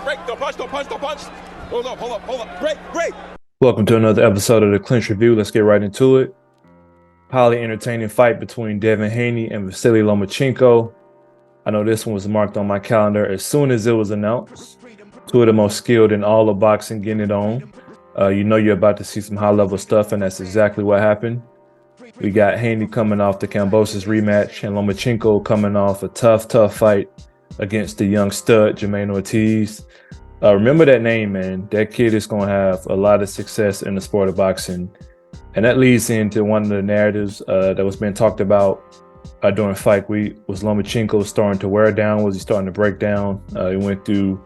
break, don't punch, don't punch, don't punch. Hold up, break. Welcome to another episode of the Clinch Review. Let's get right into it. Highly entertaining fight between Devin Haney and Vasiliy Lomachenko. I know this one was marked on my calendar as soon as it was announced. Two of the most skilled in all of boxing getting it on. You know you're about to see some high-level stuff, and that's exactly what happened. We got Haney coming off the Kambosos rematch and Lomachenko coming off a tough fight against the young stud, Jermaine Ortiz. Remember that name, man. That kid is going to have a lot of success in the sport of boxing. And that leads into one of the narratives that was being talked about during fight week. Was Lomachenko starting to wear down? Was he starting to break down? He went through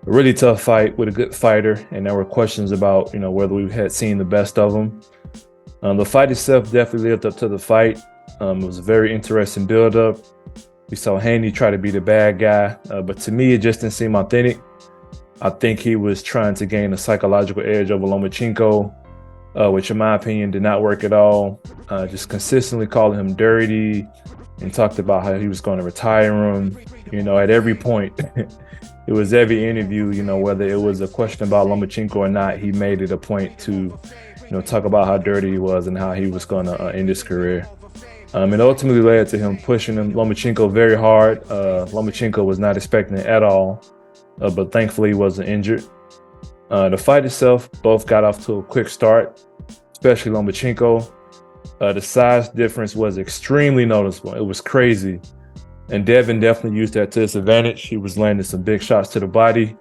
a really tough fight with a good fighter, and there were questions about, whether we had seen the best of him. The fight itself definitely lived up to the fight. It was a very interesting build-up. We saw Haney try to be the bad guy, but to me, it just didn't seem authentic. I think he was trying to gain a psychological edge over Lomachenko, which in my opinion did not work at all. Just consistently calling him dirty and talked about how he was going to retire him, at every point. It was every interview, whether it was a question about Lomachenko or not, he made it a point to, talk about how dirty he was and how he was going to end his career. It ultimately led to him pushing Lomachenko very hard. Lomachenko was not expecting it at all, but thankfully he wasn't injured. The fight itself, both got off to a quick start, especially Lomachenko. The size difference was extremely noticeable. It was crazy. And Devin definitely used that to his advantage. He was landing some big shots to the body,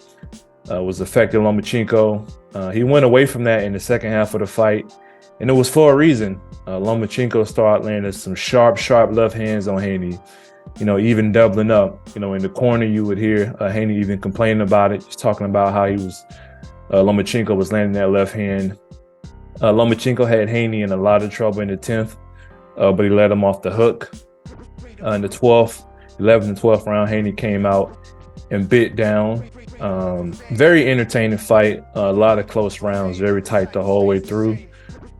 was affecting Lomachenko. He went away from that in the second half of the fight, and it was for a reason. Lomachenko started landing some sharp left hands on Haney, even doubling up. In the corner, you would hear Haney even complaining about it, just talking about how Lomachenko was landing that left hand. Lomachenko had Haney in a lot of trouble in the 10th, but he let him off the hook. In the 11th and 12th round, Haney came out and bit down. Very entertaining fight, a lot of close rounds, very tight the whole way through.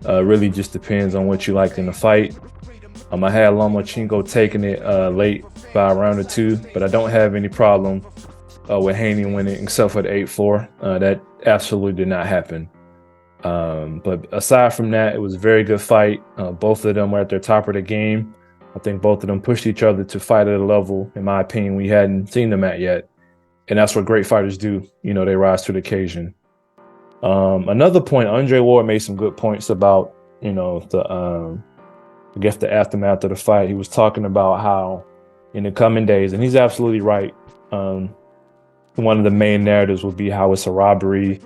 Really just depends on what you liked in the fight. I had Lomachenko taking it late by a round or two, but I don't have any problem with Haney winning except for the 8-4. That absolutely did not happen. But aside from that, it was a very good fight. Both of them were at their top of the game. I think both of them pushed each other to fight at a level, in my opinion, we hadn't seen them at yet. And that's what great fighters do. They rise to the occasion. Another point, Andre Ward made some good points about, the aftermath of the fight. He was talking about how in the coming days, and he's absolutely right, one of the main narratives would be how it's a robbery.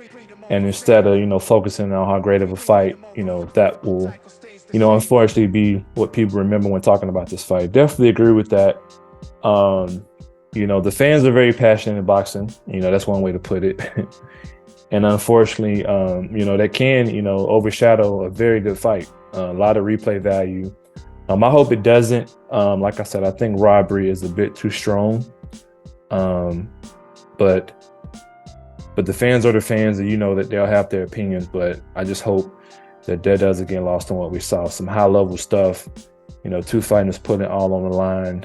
And instead of, focusing on how great of a fight, that will, unfortunately be what people remember when talking about this fight. Definitely agree with that. The fans are very passionate in boxing. That's one way to put it. And unfortunately, that can, overshadow a very good fight. A lot of replay value. I hope it doesn't. Like I said, I think robbery is a bit too strong. But the fans are the fans, and that they'll have their opinions. But I just hope that doesn't get lost on what we saw. Some high-level stuff. Two fighters putting it all on the line.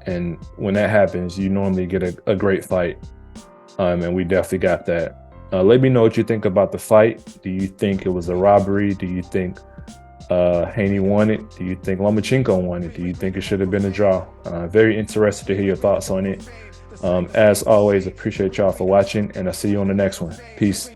And when that happens, you normally get a great fight. And we definitely got that. Let me know what you think about the fight. Do you think it was a robbery? Do you think Haney won it? Do you think Lomachenko won it? Do you think it should have been a draw? Very interested to hear your thoughts on it. As always, appreciate y'all for watching, and I'll see you on the next one. Peace.